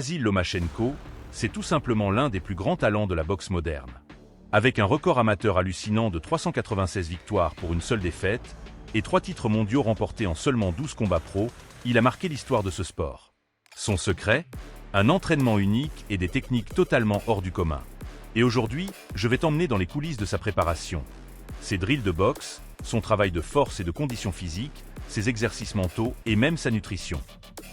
Vasyl Lomachenko, c'est tout simplement l'un des plus grands talents de la boxe moderne. Avec un record amateur hallucinant de 396 victoires pour une seule défaite et 3 titres mondiaux remportés en seulement 12 combats pro, il a marqué l'histoire de ce sport. Son secret? Un entraînement unique et des techniques totalement hors du commun. Et aujourd'hui, je vais t'emmener dans les coulisses de sa préparation. Ses drills de boxe, son travail de force et de condition physique, ses exercices mentaux et même sa nutrition.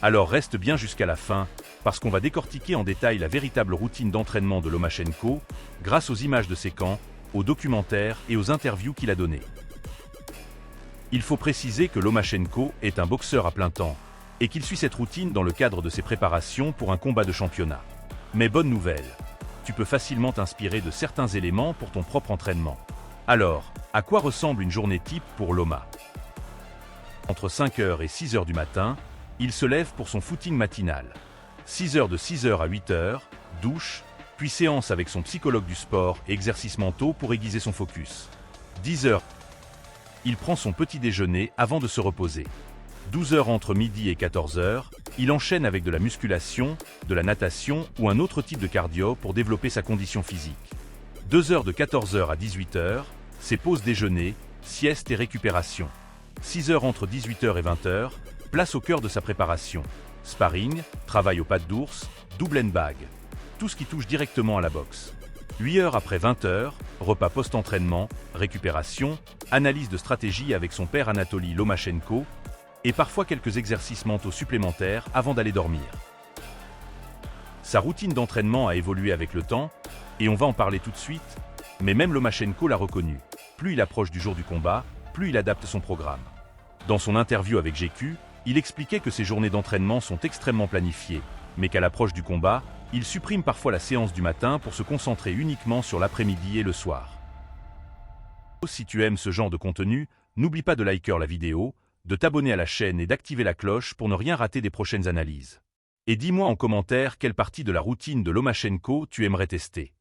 Alors reste bien jusqu'à la fin, parce qu'on va décortiquer en détail la véritable routine d'entraînement de Lomachenko, grâce aux images de ses camps, aux documentaires et aux interviews qu'il a données. Il faut préciser que Lomachenko est un boxeur à plein temps, et qu'il suit cette routine dans le cadre de ses préparations pour un combat de championnat. Mais bonne nouvelle, tu peux facilement t'inspirer de certains éléments pour ton propre entraînement. Alors, à quoi ressemble une journée type pour Loma? Entre 5h et 6h du matin, il se lève pour son footing matinal. 6h de 6h à 8h, douche, puis séance avec son psychologue du sport et exercices mentaux pour aiguiser son focus. 10h, il prend son petit déjeuner avant de se reposer. 12h entre midi et 14h, il enchaîne avec de la musculation, de la natation ou un autre type de cardio pour développer sa condition physique. 2h de 14h à 18h, c'est pause déjeuner, sieste et récupération. 6h entre 18h et 20h, place au cœur de sa préparation. Sparring, travail aux pattes d'ours, double and bag. Tout ce qui touche directement à la boxe. 8h après 20h, repas post-entraînement, récupération, analyse de stratégie avec son père Anatoly Lomachenko, et parfois quelques exercices mentaux supplémentaires avant d'aller dormir. Sa routine d'entraînement a évolué avec le temps, et on va en parler tout de suite, mais même Lomachenko l'a reconnu. Plus il approche du jour du combat, plus il adapte son programme. Dans son interview avec GQ, il expliquait que ses journées d'entraînement sont extrêmement planifiées, mais qu'à l'approche du combat, il supprime parfois la séance du matin pour se concentrer uniquement sur l'après-midi et le soir. Si tu aimes ce genre de contenu, n'oublie pas de liker la vidéo, de t'abonner à la chaîne et d'activer la cloche pour ne rien rater des prochaines analyses. Et dis-moi en commentaire quelle partie de la routine de Lomachenko tu aimerais tester.